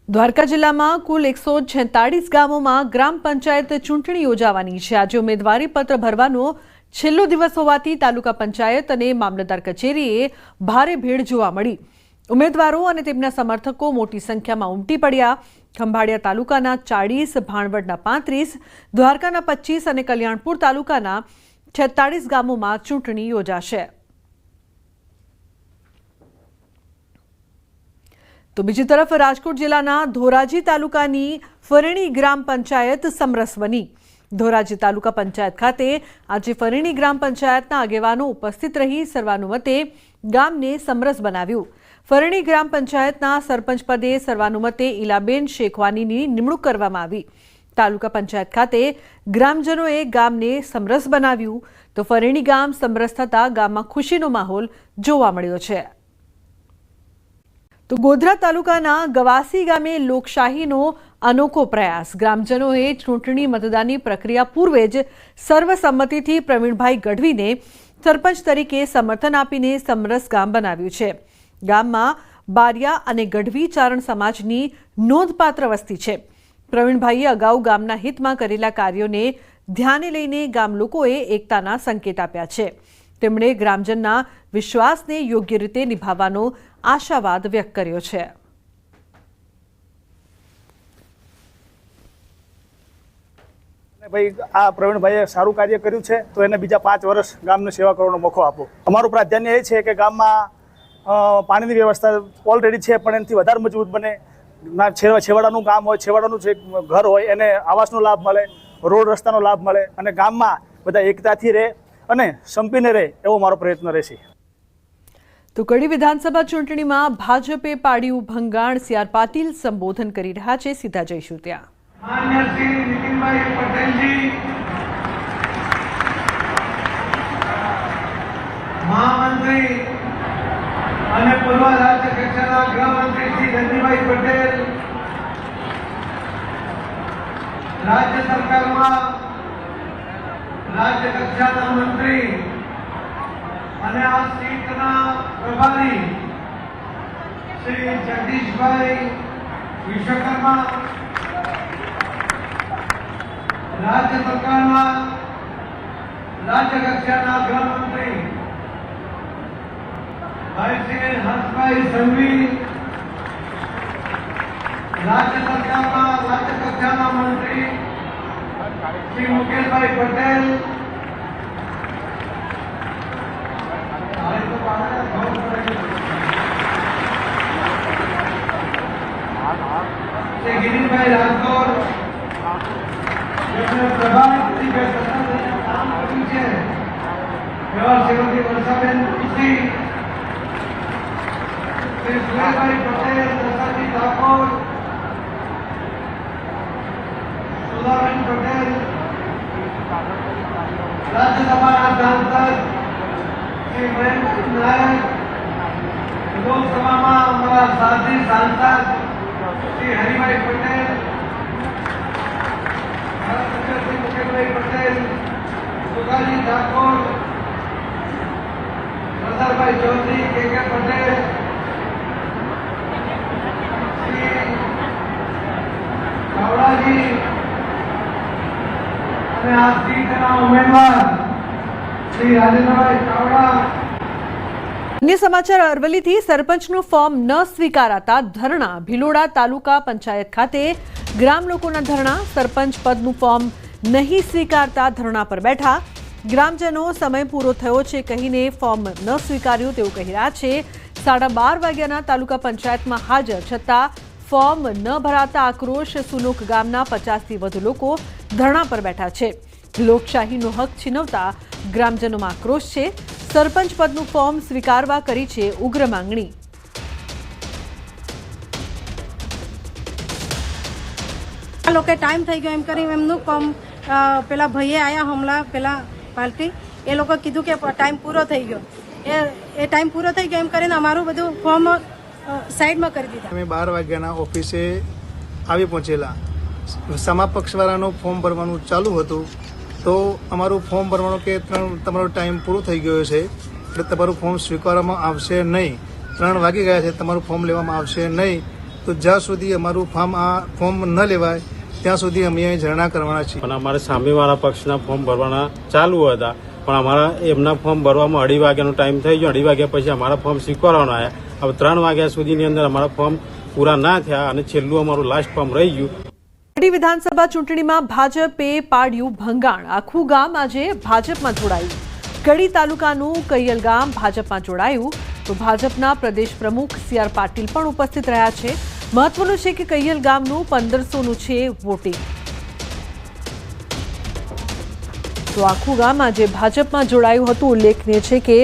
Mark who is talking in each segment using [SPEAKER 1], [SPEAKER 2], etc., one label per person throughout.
[SPEAKER 1] દ્વારકા જિલ્લામાં કુલ 146 ગામોમાં ગ્રામ પંચાયત ચૂંટણી યોજાવાની છે। આજે ઉમેદવારી પત્ર ભરવાનો છેલ્લો દિવસ હોવાથી તાલુકા પંચાયત અને મામલતદાર કચેરીએ ભારે ભીડ જોવા મળી। ઉમેદવારો અને તેમના સમર્થકો મોટી સંખ્યામાં ઉમટી પડ્યા। ખંભાળિયા તાલુકાના 40, ભાણવડના 35, દ્વારકાના 25 અને કલ્યાણપુર તાલુકાના 46 ગામોમાં ચૂંટણી યોજાશે। तो बीजी तरफ राजकोट जिल्लाना धोराजी तालुकानी फरेणी ग्राम पंचायत समरस बनी। धोराजी तालुका पंचायत खाते आज फरेणी ग्राम पंचायतना आगेवानो उपस्थित रही सर्वानुमते गामने समरस बनाव्युं। फरेणी ग्राम पंचायतना सरपंच पदे सर्वानुमते इलाबेन शेखवानीनी निमणूक करवामां आवी। तालुका पंचायत खाते ग्रामजनोए गामने समरस बनाव्युं तो फरेणी गाम समरस थता गाममां खुशीनो माहोल जोवा मळ्यो छे। तो गोधरा तालुकाना गवासी गामे लोकशाहीनो अनोखो प्रयास। ग्रामजनोए चूंटणी मतदाननी प्रक्रिया पूर्वे ज सर्वसम्मतिथी प्रवीणभाई गढ़वीने सरपंच तरीके समर्थन आपीने समरस गाम बनाव्युं छे। गाममां बारिया अने गढ़वी चारण समाजनी नोंधपात्र वस्ती छे। प्रवीणभाईए अगाऊ गामना हितमां करेला कार्योने ध्याने लईने गाम लोकोए एकताना संकेत आप्या छे। તેમણે ગ્રામજનના વિશ્વાસને યોગ્ય રીતે નિભાવવાનો આશાવાદ વ્યક્ત કર્યો છે।
[SPEAKER 2] ભાઈ આ પ્રવીણભાઈએ સારું કાર્ય કર્યું છે તો એને બીજા 5 વર્ષ ગામને સેવા કરવાનો મોકો આપો। અમારું પ્રાધાન્ય એ છે કે ગામમાં પાણીની વ્યવસ્થા ઓલરેડી છે પણ એનાથી વધારે મજબૂત બને। છેવાડાનું ગામ હોય, છેવાડાનું જે ઘર હોય એને આવાસનો લાભ મળે, રોડ રસ્તાનો લાભ મળે અને ગામમાં બધા એકતાથી રહે અને સંપીને રહે એવો મારો પ્રયત્ન રહેશે।
[SPEAKER 1] તો કડી વિધાનસભા ચૂંટણીમાં ભાજપે પાડ્યું ભંગાણ। સીઆર પાટીલ સંબોધન કરી રહ્યા છે। સીધા જઈશું ત્યાં।
[SPEAKER 3] माननीय श्री नितिनभाई पटेल जी, महामंत्री અને પૂર્વ રાજ્ય કક્ષાના ગૃહમંત્રી શ્રી ધનજીભાઈ પટેલ રાજ્ય સરકારમાં राज्य कक्षा मंत्री અને આ સીટના પ્રભારી શ્રી જગદીશભાઈ વિશ્વકર્મા, राज्य सरकाરના राज्य कक्षाના गृहमंत्री भाई श्री हर्षभाई संघवी, राज्य सरकाરના राज्य कक्षाના मंत्री श्री मुकेशभाई पटेल, श्री गिरीशभाई राठौर જેમણે પ્રભારી તરીકે સતત કામ કર્યું છે એવા શ્રીમતી વર્ષાબેન તુલસી, શ્રી સુરેશભાઈ પટેલ, પ્રસાદજી ઠાકોર, सुधाबेन पटेल, राज्यसभा सांसद श्री महेंद्र नायक, लोकसभा में हमारा साथी सांसद श्री हरिभाई पटेल, श्री मुकेशभाई पटेल, सुधाजी ठाकुर, सरदारभाई चौधरी, के पटेल, श्री कावड़ा जी,
[SPEAKER 1] अन्य समाचार। अरवली थी सरपंचનું ફોર્મ ન સ્વીકારાતા ધરણા। ભિલોડા તાલુકા પંચાયત ખાતે ગ્રામ લોકોના ધરણા। સરપંચ પદનું ફોર્મ નહીં સ્વીકારતા ધરણા પર બેઠા। ગ્રામજનો સમય પૂરો થયો છે કહીને ફોર્મ ન સ્વીકાર્યું તેવું કહી રહ્યા છે। 12:30 વાગ્યાના તાલુકા પંચાયતમાં હાજર છતાં ફોર્મ ન ભરાતા આક્રોશ। સુનોક ગામના 50થી વધુ લોકો ધરણા પર બેઠા છે। લોકશાહીનો હક છીનવતા ગ્રામજનોમાં આક્રોશ છે। સરપંચ પદનું ફોર્મ સ્વીકારવા કરી છે ઉગ્ર માંગણી।
[SPEAKER 4] આ લોકો ટાઈમ થઈ ગયો એમ કરી એમનું ફોર્મ પેલા ભાઈએ આયા હમણાં પેલા પાર્ટી એ લોકો કીધું કે ટાઈમ પૂરો થઈ ગયો। એ ટાઈમ પૂરો થઈ ગયો એમ કરીને અમારું બધું ફોર્મ સાઈડમાં કરી દીધા।
[SPEAKER 5] અમે 12 વાગ્યાના ઓફિસે આવી પહોંચેલા। સમા પક્ષવાળાનું ફોર્મ ભરવાનું ચાલુ હતું તો અમારું ફોર્મ ભરવાનું કે તમારો ટાઈમ પૂરો થઈ ગયો છે એટલે તમારું ફોર્મ સ્વીકારવામાં આવશે નહીં। 3 વાગી ગયા છે, તમારું ફોર્મ લેવામાં આવશે નહીં। તો જ્યાં સુધી અમારું ફોર્મ ન લેવાય ત્યાં સુધી અમે અહીં ધરણા કરવાના છીએ.
[SPEAKER 6] પણ અમારે સામેવાળા પક્ષના ફોર્મ ભરવાના ચાલુ હતા, પણ અમારા એમના ફોર્મ ભરવામાં 2:30 વાગ્યાનો ટાઈમ થઈ ગયો. 2:30 વાગ્યા પછી અમારા ફોર્મ સ્વીકારવાના આવ્યા. હવે 3 વાગ્યા સુધીની અંદર અમારા ફોર્મ પૂરા ના થયા અને છેલ્લું અમારું લાસ્ટ ફોર્મ રહી ગયું.
[SPEAKER 1] કડી વિધાનસભા ચૂંટણીમાં ભાજપે પાડ્યું ભંગાણ. આખું ગામ આજે ભાજપમાં જોડાયું. કડી તાલુકાનું કૈયલ ગામ ભાજપમાં જોડાયું તો ભાજપના પ્રદેશ પ્રમુખ CR પાટીલ પણ ઉપસ્થિત રહ્યા છે. મહત્વનું છે કે કૈયલ ગામનું 1500નું છે વોટિંગ. તો આખું ગામ આજે ભાજપમાં જોડાયું હતું. ઉલ્લેખનીય છે કે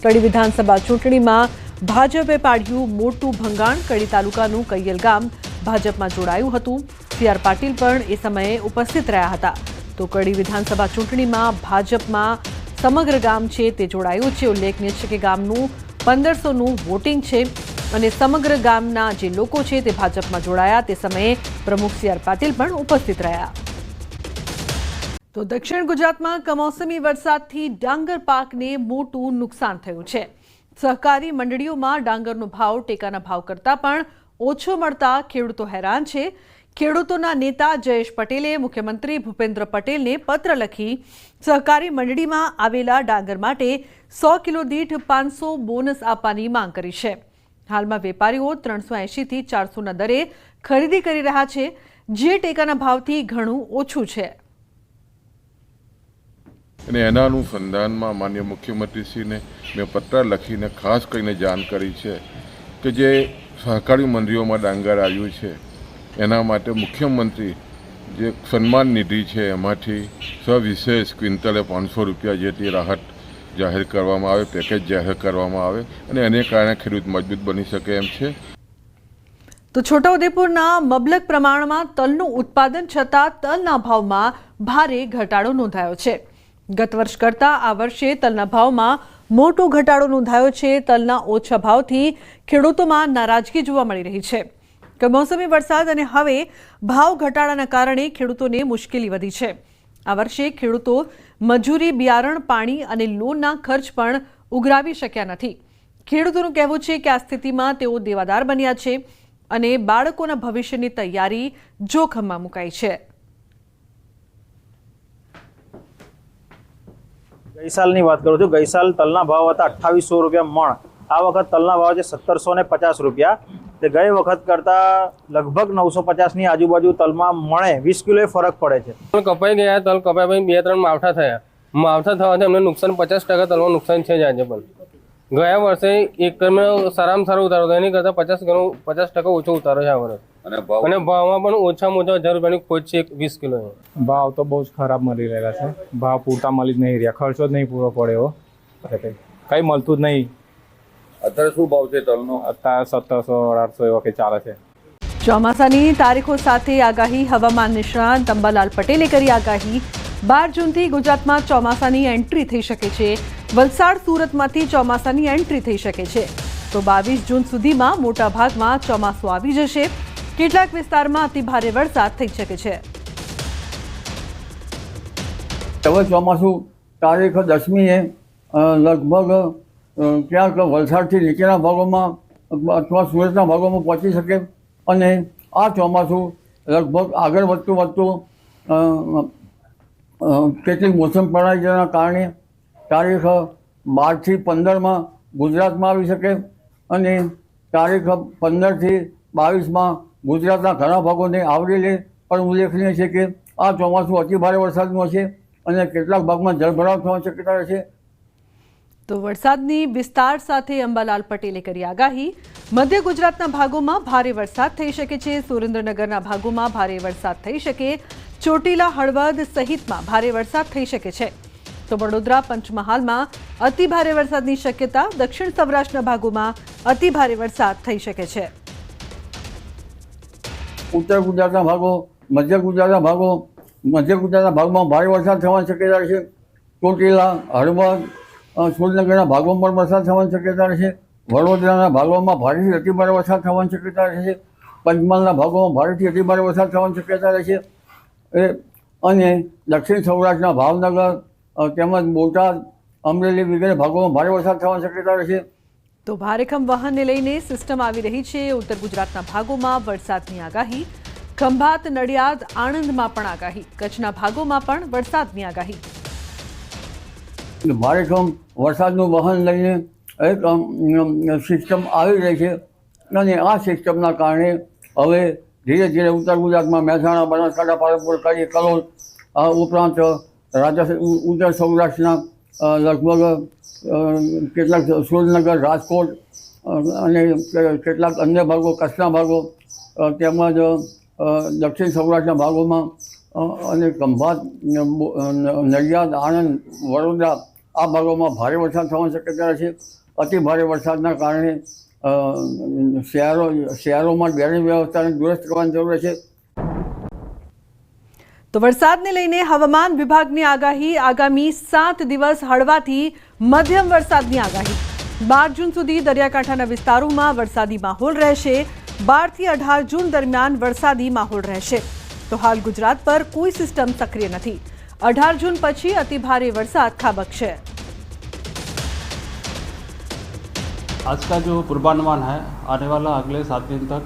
[SPEAKER 1] કડી વિધાનસભા ચૂંટણીમાં ભાજપે પાડ્યું મોટું ભંગાણ. કડી તાલુકાનું કૈયલ ગામ ભાજપમાં જોડાયું હતું. CR પાટીલ પણ એ સમયે ઉપસ્થિત રહ્યા હતા. તો કડી વિધાનસભા ચૂંટણીમાં ભાજપમાં સમગ્ર ગામ છે તે જોડાયું છે. ઉલ્લેખનીય છે કે ગામનું 1500નું વોટિંગ છે અને સમગ્ર ગામના જે લોકો છે તે ભાજપમાં જોડાયા. તે સમયે પ્રમુખ CR પાટીલ પણ ઉપસ્થિત રહ્યા. તો દક્ષિણ ગુજરાતમાં કમોસમી વરસાદથી ડાંગર પાકને મોટું નુકસાન થયું છે. સહકારી મંડળીઓમાં ડાંગરનો ભાવ ટેકાના ભાવ કરતાં પણ ઓછો મળતા ખેડૂતો હેરાન છે. ખેડૂતોના નેતા જયેશ પટેલે મુખ્યમંત્રી ભૂપેન્દ્ર પટેલને પત્ર લખી સહકારી મંડળીમાં આવેલા ડાંગર માટે 100 કિલો દીઠ 500 બોનસ આપવાની માંગ કરી છે. હાલમાં વેપારીઓ 380 થી 400 ના દરે ખરીદી કરી રહ્યા છે, જે ટેકાના ભાવથી ઘણું ઓછું છે.
[SPEAKER 7] અને એના અનુસંધાનમાં માનનીય મુખ્યમંત્રીશ્રીને મેં પત્ર લખીને ખાસ કરીને જાણ કરી છે કે જે સહકારી મંડળીઓમાં ડાંગર આવ્યું છે એના માટે મુખ્યમંત્રી જે સન્માન નિધિ છે એમાંથી સવિશેષ ક્વિન્ટલે 500 રૂપિયા જેટલી રાહત જાહેર કરવામાં આવે, પેકેજ જાહેર કરવામાં આવે અને એને કારણે ખેડૂત મજબૂત બની શકે એમ છે.
[SPEAKER 1] તો છોટાઉદેપુરના મબલક પ્રમાણમાં તલનું ઉત્પાદન છતાં તલના ભાવમાં ભારે ઘટાડો નોંધાયો છે. ગત વર્ષ કરતાં આ વર્ષે તલના ભાવમાં મોટો ઘટાડો નોંધાયો છે. તલના ઓછા ભાવથી ખેડૂતોમાં નારાજગી જોવા મળી રહી છે. કમોસમી વરસાદ અને હવે ભાવ ઘટાડાના કારણે ખેડૂતોને મુશ્કેલી વધી છે. આ વર્ષે ખેડૂતો મજૂરી, બિયારણ, પાણી અને લોનના ખર્ચ પણ ઉઘરાવી શક્યા નથી. ખેડૂતોનું કહેવું છે કે આ સ્થિતિમાં તેઓ દેવાદાર બન્યા છે અને બાળકોના ભવિષ્યની તૈયારી જોખમમાં મુકાઈ છે.
[SPEAKER 8] ગઈ સાલની વાત કરું છું. ગઈ સાલ તલના ભાવ હતા 2800 રૂપિયા મણ. આ વખત તલના ભાવ છે 1750 રૂપિયા. તે ગઈ વખત કરતાં લગભગ 950ની આજુબાજુ તલમાં મણે 20 કિલોએ ફરક પડે છે.
[SPEAKER 9] તલ કપાઈ ગયા, તલ કપાઈ પછી 2-3 માવઠા થયા. માવઠા થવાથી અમને નુકસાન 50% તલમાં નુકસાન છે જ આજે. પણ ગયા વર્ષે એકરમાં સારામાં સારો ઉતારો હતો, એની કરતાં 50% ઓછો ઉતારો છે આ વર્ષે. અને ભાવમાં પણ ઓછામાં ઓછા 1000 રૂપિયાની ખોટ છે 20 કિલો.
[SPEAKER 10] ભાવ તો બહુ જ ખરાબ મળી રહેલા છે. ભાવ પૂરતા મળી જ નહીં રહ્યા, ખર્ચો જ નહીં પૂરો પડે એવો, કંઈ મળતું જ નહીં.
[SPEAKER 7] અત્યારે શું ભાવ છે તલનો?
[SPEAKER 10] અત્યારે 1700-1800 એવા કંઈ ચાલે છે.
[SPEAKER 1] ચોમાસાની તારીખો સાથે આગાહી. હવામાન નિષ્ણાત અંબાલાલ પટેલે કરી આગાહી. 12 જૂનથી ગુજરાતમાં ચોમાસાની એન્ટ્રી થઈ શકે છે. વલસાડ, સુરતમાંથી ચોમાસાની એન્ટ્રી થઈ શકે છે. તો 22 જૂન સુધીમાં મોટા ભાગમાં ચોમાસું આવી જશે. કેટલાક વિસ્તારમાં અતિ ભારે વરસાદ થઈ શકે છે.
[SPEAKER 11] હવે ચોમાસું તારીખ 10મીએ લગભગ ક્યાંક વલસાડથી નીચેના ભાગોમાં અથવા સુરતના ભાગોમાં પહોંચી શકે અને આ ચોમાસું લગભગ આગળ વધતું કેટલીક મોસમ પ્રણાલીના કારણે તારીખ 12 થી 15માં ગુજરાતમાં આવી શકે અને તારીખ 15 થી 22માં ગુજરાતના ઘણા ભાગોને આવરી લે. પણ ઉલ્લેખનીય છે કે આ ચોમાસું અતિ ભારે વરસાદનું હશે અને કેટલાક ભાગમાં જળભરાવ થવાની શક્યતા રહેશે.
[SPEAKER 1] તો વરસાદની વિસ્તાર સાથે અંબાલાલ પટેલે કરી આગાહી. મધ્ય ગુજરાતના ભાગોમાં ભારે વરસાદ થઈ શકે છે. સુરેન્દ્રનગરના ભાગોમાં ભારે વરસાદ થઈ શકે. ચોટીલા, હળવદ સહિતમાં ભારે વરસાદ થઈ શકે છે. તો વડોદરા, પંચમહાલમાં અતિ ભારે વરસાદની શક્યતા. દક્ષિણ સૌરાષ્ટ્રના ભાગોમાં અતિ ભારે વરસાદ થઈ શકે છે.
[SPEAKER 11] ઉત્તર ગુજરાતના ભાગો, મધ્ય ગુજરાતના ભાગમાં ભારે વરસાદ થવાની શક્યતા રહેશે. ચોટીલા, હળવદ, સુરેન્દ્રનગરના ભાગોમાં પણ વરસાદ થવાની શક્યતા રહેશે. વડોદરાના ભાગોમાં ભારેથી અતિ ભારે વરસાદ થવાની શક્યતા રહેશે. પંચમહાલના ભાગોમાં ભારેથી અતિ ભારે વરસાદ થવાની શક્યતા રહેશે. અને દક્ષિણ સૌરાષ્ટ્રના ભાવનગર તેમજ બોટાદ, અમરેલી વગેરે ભાગોમાં ભારે વરસાદ થવાની શક્યતા રહેશે.
[SPEAKER 1] તો ભારેખમ વાહનને લઈને સિસ્ટમ આવી રહી છે. ઉત્તર ગુજરાતના ભાગોમાં વરસાદની આગાહી. ખંભાત, નડિયાદ, આણંદમાં પણ આગાહી. કચ્છના ભાગોમાં પણ વરસાદની આગાહી.
[SPEAKER 11] ભારેખમ વરસાદનું વહન લઈને એક સિસ્ટમ આવી રહી છે અને આ સિસ્ટમના કારણે હવે ધીરે ધીરે ઉત્તર ગુજરાતમાં મહેસાણા, બનાસકાંઠા, પાલનપુર, કડી, કલોલ ઉપરાંત ઉત્તર સૌરાષ્ટ્રના લગભગ કેટલાક સુરેન્દ્રનગર, રાજકોટ અને કેટલાક અન્ય ભાગો, કચ્છના ભાગો તેમજ દક્ષિણ સૌરાષ્ટ્રના ભાગોમાં અને ખંભાત, નડિયાદ, આણંદ, વડોદરા આ ભાગોમાં ભારે વરસાદ થવાની શક્યતા છે. અતિ ભારે વરસાદના કારણે શહેરોમાં ડ્રેનેજ વ્યવસ્થાને દુરસ્ત કરવાની જરૂર છે.
[SPEAKER 1] તો વરસાદને લઈને હવામાન વિભાગની આગાહી. આગામી 7 દિવસ હળવાથી મધ્યમ વરસાદની આગાહી. 12 જૂન સુધી દરિયાકાંઠાના વિસ્તારોમાં વરસાદી માહોલ રહેશે. 12 થી 18 જૂન દરમિયાન વરસાદી માહોલ રહેશે. તો હાલ ગુજરાત પર કોઈ સિસ્ટમ સક્રિય નથી. 18 જૂન પછી અતિભારે વરસાદ ખાબકશે.
[SPEAKER 12] आज का जो पूर्वानुमान है आने वाला अगले 7 दिन तक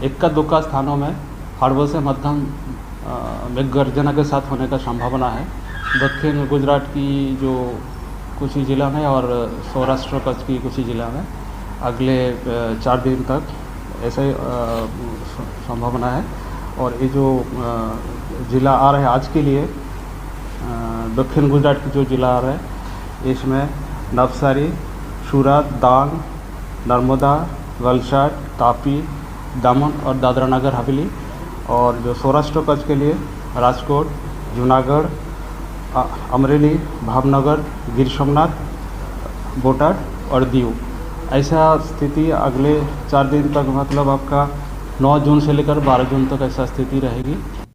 [SPEAKER 12] इक्का दुक्का स्थानों में हड़बों से मध्यम मेघ गर्जना के साथ होने का संभावना है. दक्षिण गुजरात की जो कुछ ही जिला में और सौराष्ट्र कच्छ की कुछ ही जिला में अगले 4 दिन तक ऐसे संभावना है. और ये जो ज़िला आ रहे हैं आज के लिए दक्षिण गुजरात की जो ज़िला आ रहे हैं इसमें नवसारी, सूरत, डांग, नर्मदा, वलसाड, तापी, दमन और दादरा नगर हवेली. और जो सौराष्ट्र कच्छ के लिए राजकोट, जूनागढ़, अमरेली, भावनगर, गिर सोमनाथ, बोटाड और दीव. ऐसा स्थिति अगले 4 दिन तक मतलब आपका 9 जून से लेकर 12 जून तक ऐसा स्थिति रहेगी.